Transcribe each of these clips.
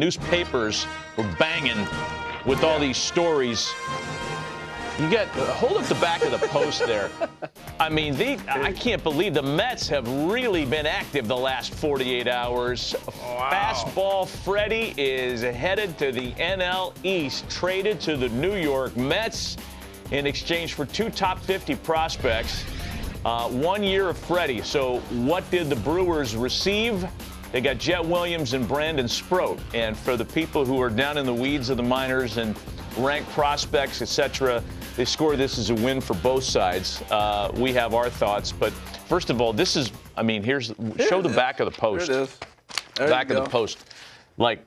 newspapers were banging with all these stories. You got hold up the back of the Post there. I mean, I can't believe the Mets have really been active the last 48 hours. Wow. Fastball Freddy is headed to the NL East, traded to the New York Mets in exchange for 2 top 50 prospects. 1 year of Freddy. So what did the Brewers receive? They got Jet Williams and Brandon Sproat. And for the people who are down in the weeds of the minors and ranked prospects, etc., they score this as a win for both sides. We have our thoughts. But first of all, this is, I mean, show the back of the Post. There it is. Back of the Post. Like,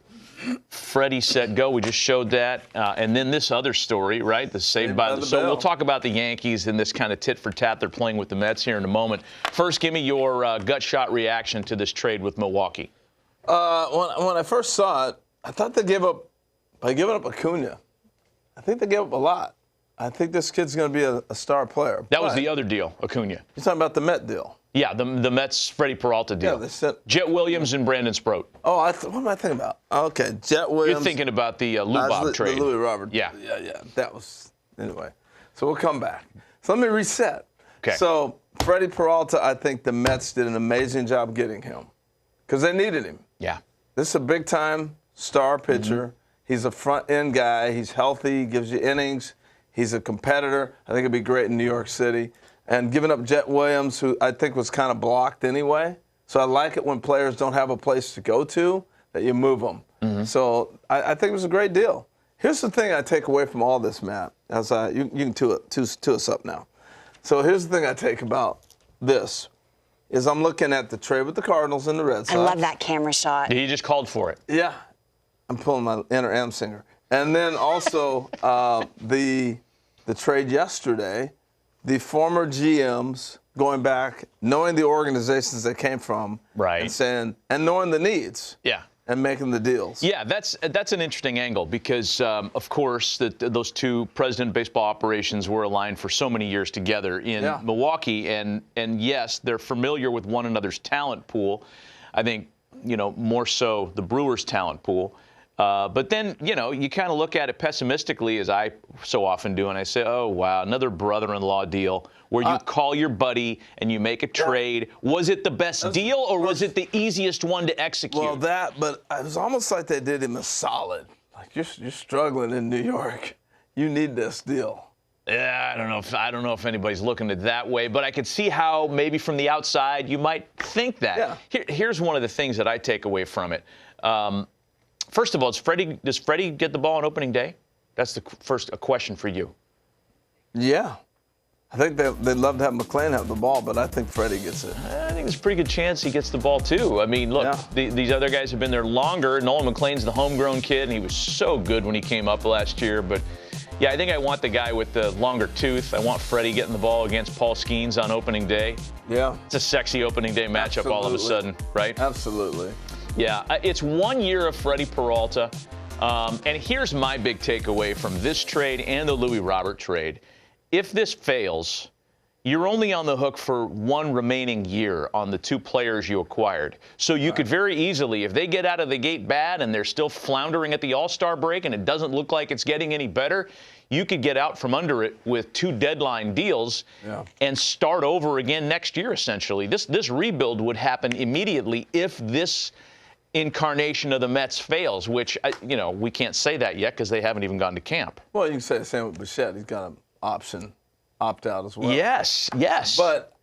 Freddie Set Go, we just showed that. And then this other story, right? The Saved by the So we'll talk about the Yankees and this kind of tit for tat they're playing with the Mets here in a moment. First, give me your gut shot reaction to this trade with Milwaukee. When I first saw it, I thought they gave up, by giving up Acuna, I think they gave up a lot. I think this kid's going to be a star player. That was the other deal, Acuna. You're talking about the Met deal. Yeah, the Mets Freddy Peralta deal. Yeah, they sent Jet Williams and Brandon Sproat. Oh, what am I thinking about? Okay, Jet Williams. You're thinking about the Lou Bob trade. The Louis Robert. Yeah. Yeah. That was, anyway. So we'll come back. So let me reset. Okay. So Freddy Peralta, I think the Mets did an amazing job getting him because they needed him. Yeah. This is a big-time star pitcher. Mm-hmm. He's a front-end guy. He's healthy, gives you innings. He's a competitor. I think he'd be great in New York City. And giving up Jet Williams, who I think was kind of blocked anyway. So I like it when players don't have a place to go to, that you move them. Mm-hmm. So I think it was a great deal. Here's the thing I take away from all this, Matt. You can tee us up now. So here's the thing I take about this, is I'm looking at the trade with the Cardinals and the Red Sox. I love that camera shot. He just called for it. Yeah. I'm pulling my inner M singer. And then also the trade yesterday, the former GMs going back, knowing the organizations they came from, right, and knowing the needs, yeah, and making the deals. Yeah, that's an interesting angle because, of course, those two president of baseball operations were aligned for so many years together in Milwaukee, and yes, they're familiar with one another's talent pool. I think, more so the Brewers' talent pool. But then, you kind of look at it pessimistically, as I so often do, and I say, oh, wow, another brother-in-law deal where you call your buddy and you make a trade. Was it the best deal, or was it the easiest one to execute? Well, but it was almost like they did him a solid. Like, you're struggling in New York. You need this deal. Yeah, I don't know if anybody's looking at it that way, but I could see how maybe from the outside you might think that. Yeah. Here's one of the things that I take away from it. First of all, does Freddie get the ball on opening day? That's a question for you. Yeah. I think they'd love to have McClain have the ball, but I think Freddie gets it. I think there's a pretty good chance he gets the ball, too. I mean, look, these other guys have been there longer. Nolan McClain's the homegrown kid, and he was so good when he came up last year. But, yeah, I think I want the guy with the longer tooth. I want Freddie getting the ball against Paul Skeens on opening day. Yeah. It's a sexy opening day matchup all of a sudden, right? Absolutely. Yeah, it's 1 year of Freddy Peralta. And here's my big takeaway from this trade and the Louis Robert trade. If this fails, you're only on the hook for one remaining year on the two players you acquired. So you could very easily, if they get out of the gate bad and they're still floundering at the All-Star break and it doesn't look like it's getting any better, you could get out from under it with 2 deadline deals and start over again next year, essentially. This rebuild would happen immediately if this incarnation of the Mets fails, which, we can't say that yet because they haven't even gone to camp. Well, you can say the same with Bichette. He's got an option, opt-out as well. Yes. But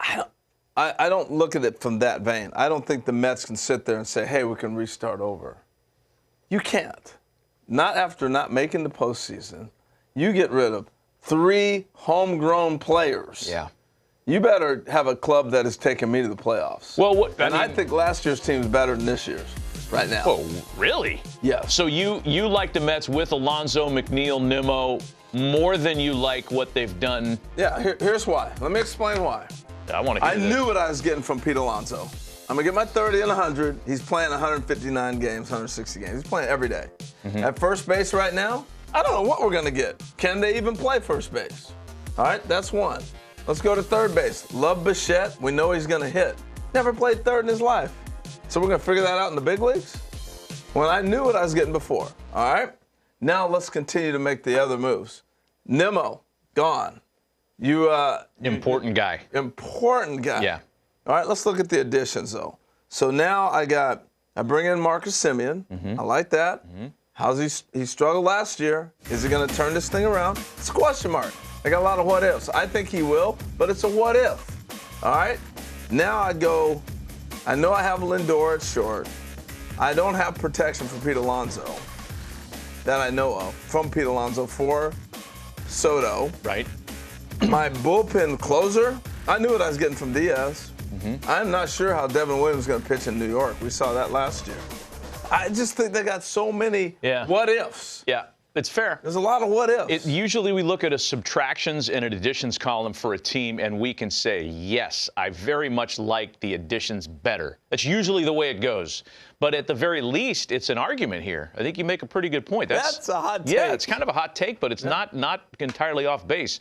I don't look at it from that vein. I don't think the Mets can sit there and say, hey, we can restart over. You can't. Not after not making the postseason. You get rid of 3 homegrown players. Yeah. You better have a club that is taking me to the playoffs. Well, I think last year's team is better than this year's right now. Oh, really? Yeah. So you like the Mets with Alonso, McNeil, Nimmo more than you like what they've done? Yeah, here's why. Let me explain why. I want to hear I knew what I was getting from Pete Alonso. I'm going to get my 30 and 100. He's playing 159 games, 160 games. He's playing every day. Mm-hmm. At first base right now, I don't know what we're going to get. Can they even play first base? All right, that's one. Let's go to third base. Love Bichette. We know he's going to hit. Never played third in his life. So we're going to figure that out in the big leagues? when I knew what I was getting before. All right? Now let's continue to make the other moves. Nimmo, gone. Important guy. Important guy. Yeah. All right, let's look at the additions, though. So now I bring in Marcus Semien. I like that. He struggled last year. Is he going to turn this thing around? It's a question mark. I got a lot of what ifs. I think he will, but it's a what if. All right? Now I know I have Lindor at short. I don't have protection for Pete Alonso that I know of from Pete Alonso for Soto. Right. My bullpen closer, I knew what I was getting from Diaz. I'm not sure how Devin Williams is going to pitch in New York. We saw that last year. I just think they got so many what ifs. Yeah, it's fair. There's a lot of what ifs. Usually we look at a subtractions and an additions column for a team, and we can say, yes, I very much like the additions better. That's usually the way it goes. But at the very least, it's an argument here. I think you make a pretty good point. That's a hot take. Yeah, it's kind of a hot take, but it's not entirely off base.